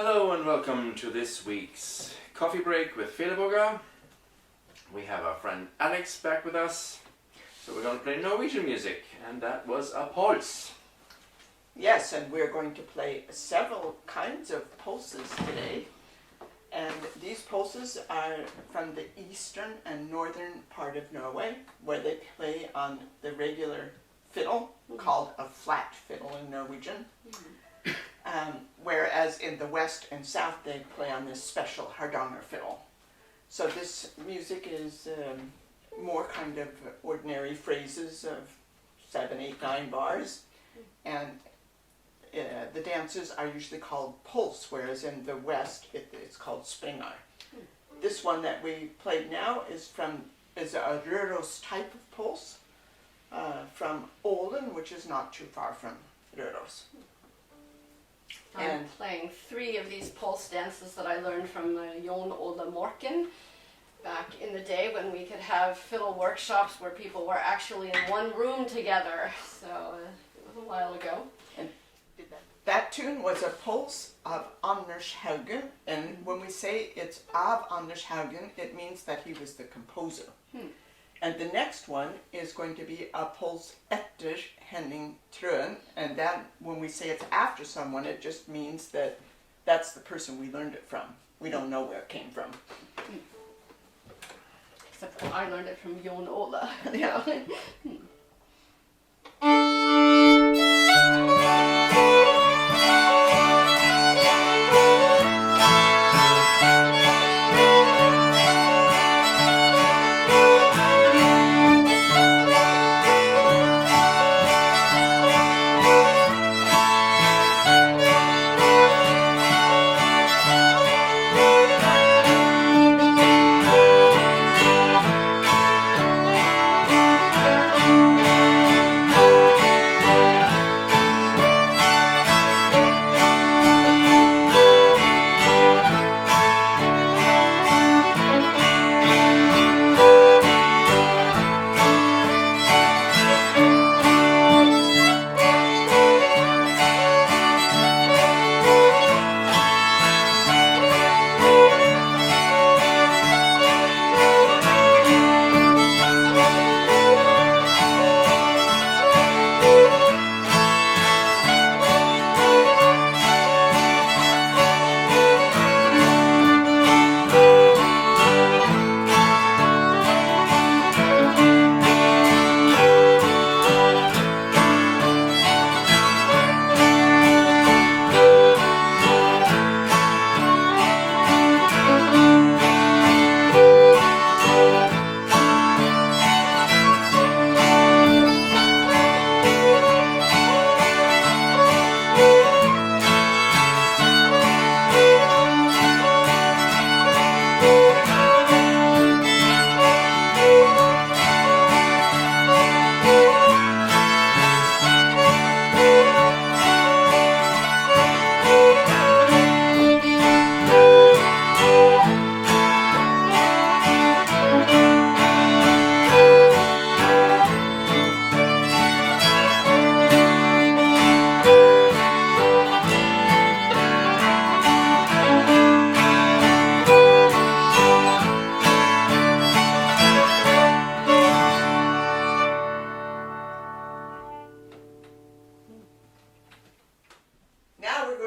Hello and welcome to this week's coffee break with Feleboga. We have our friend Alex back with us. So we're going to play Norwegian music, and that was a pulse. Yes, and we're going to play several kinds of pulses today. And these pulses are from the eastern and northern part of Norway, where they play on the regular fiddle, called a flat fiddle in Norwegian. Whereas in the west and south they play on this special Hardanger fiddle. So this music is more kind of ordinary phrases of 7, 8, 9 bars, and the dances are usually called pulse, whereas in the west it's called springar. This one that we played now is a Røros type of pulse from Ålen, which is not too far from Røros. I'm playing 3 of these pulse dances that I learned from John Ole Morken back in the day when we could have fiddle workshops where people were actually in one room together. So it was a while ago. And that tune was a pulse of Anders Haugen, and when we say it's of Anders Haugen, it means that he was the composer. And the next one is going to be a pulse etter Henning Trøen, and that when we say it's after someone, it just means that that's the person we learned it from. We don't know where it came from. Except that I learned it from John Ole. Yeah.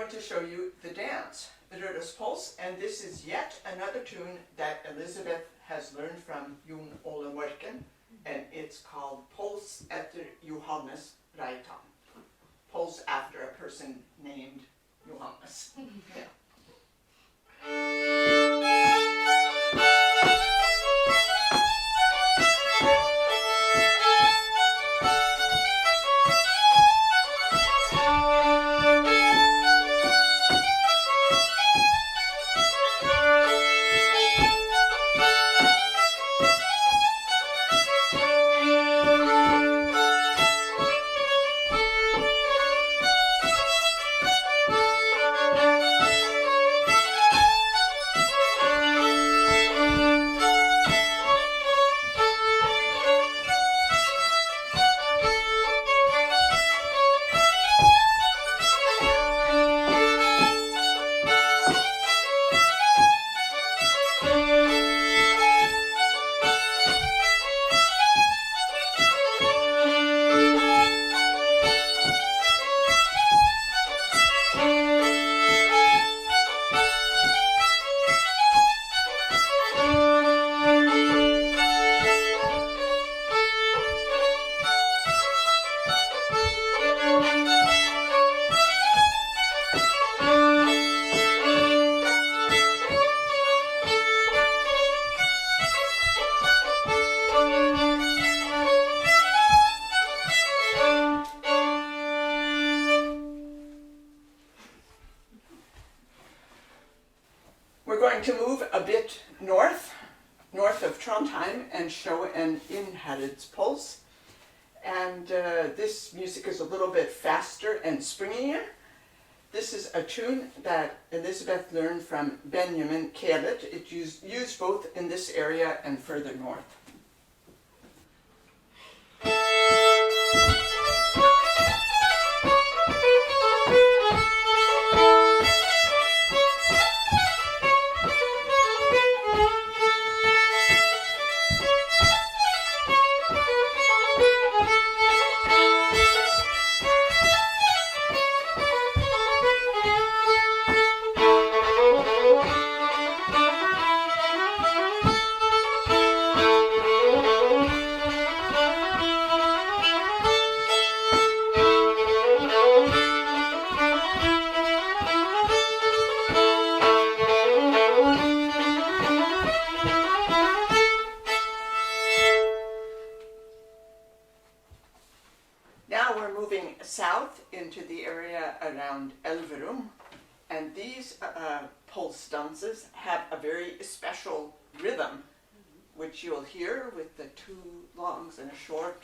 To show you the dance, the Røros Pulse, and this is yet another tune that Elizabeth has learned from John Ole Morken, and it's called Pulse etter Johannes Reitan. Pulse after a person named Johannes. Yeah. going to move a bit north of Trondheim and show an Innherad. And this music is a little bit faster and springier. This is a tune that Elizabeth learned from Benjamin Kehlet. It's used both in this area and further north. South into the area around Elverum, and these pulse dances have a very special rhythm, which you'll hear with the two longs and a short.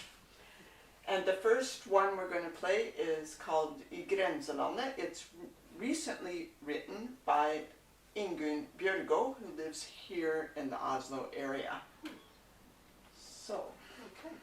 And the first one we're going to play is called Grenselandet. It's recently written by Ingunn Bjørgo, who lives here in the Oslo area. So, okay.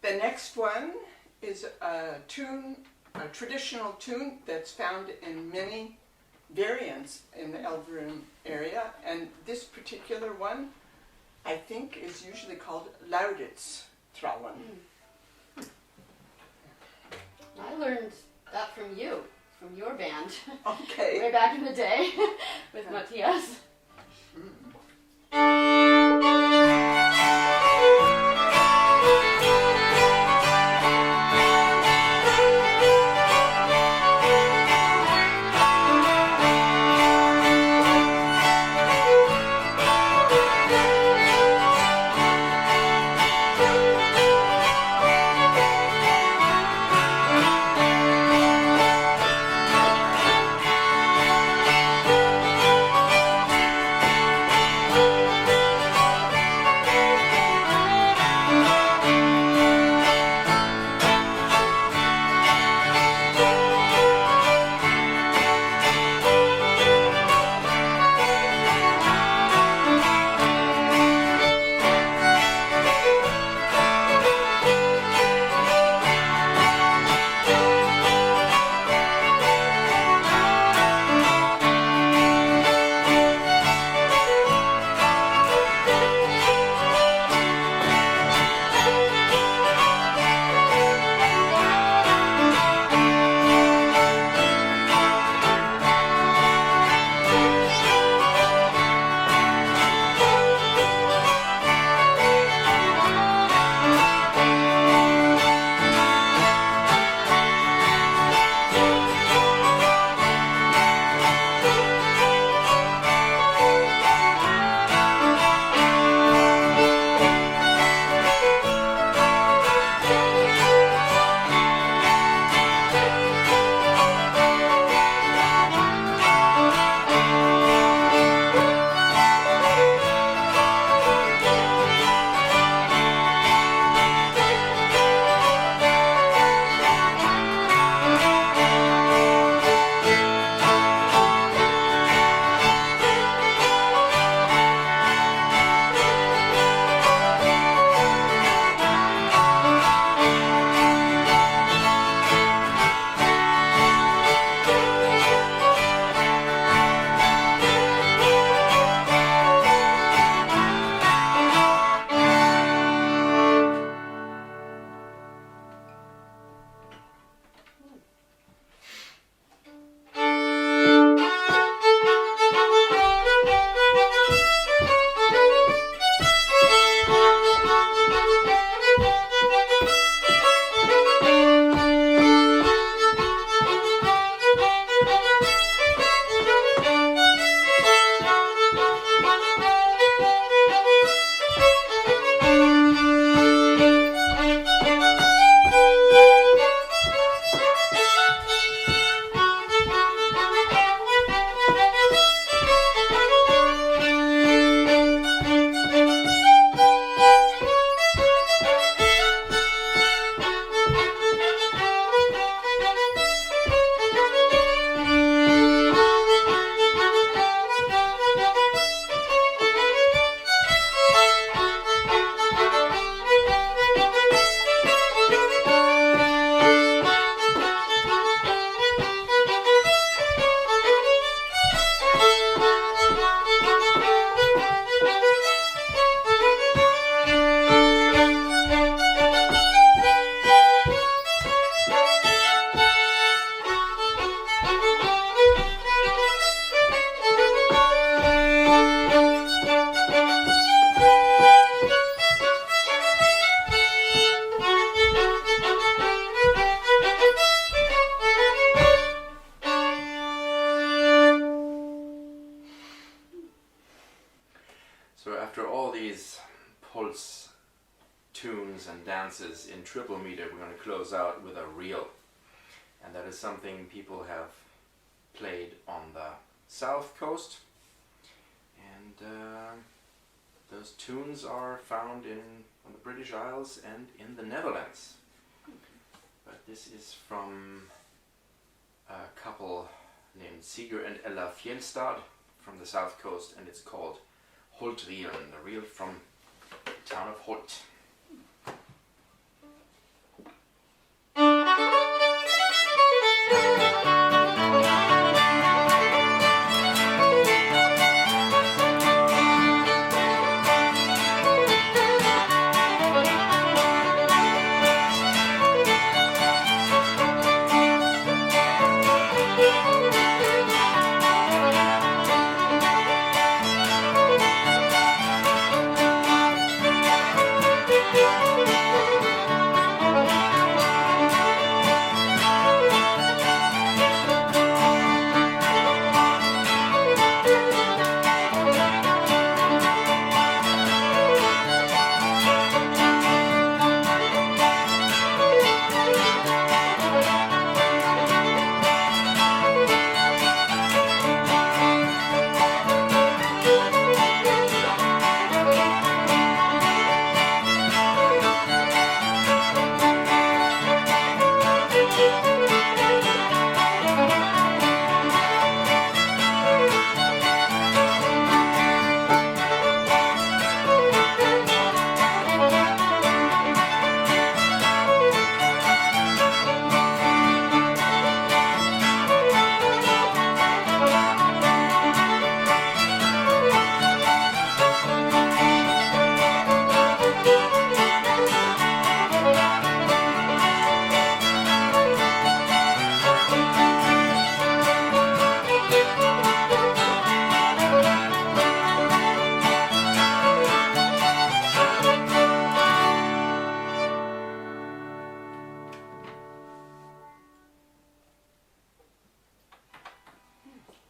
The next one is a traditional tune that's found in many variants in the Elverum area, and this particular one, I think, is usually called Laurits. I learned that from you, from your band. Okay. Way back in the day with Matthias. So after all these pulse tunes and dances in triple meter, we're going to close out with a reel. And that is something people have played on the south coast. And those tunes are found on the British Isles and in the Netherlands. But this is from a couple named Sigurd and Ella Fjeldstad from the south coast, and it's called Holtrilen, the reel from the town of Holt.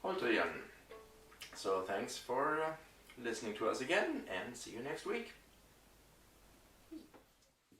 Holtrilen. So thanks for listening to us again, and see you next week.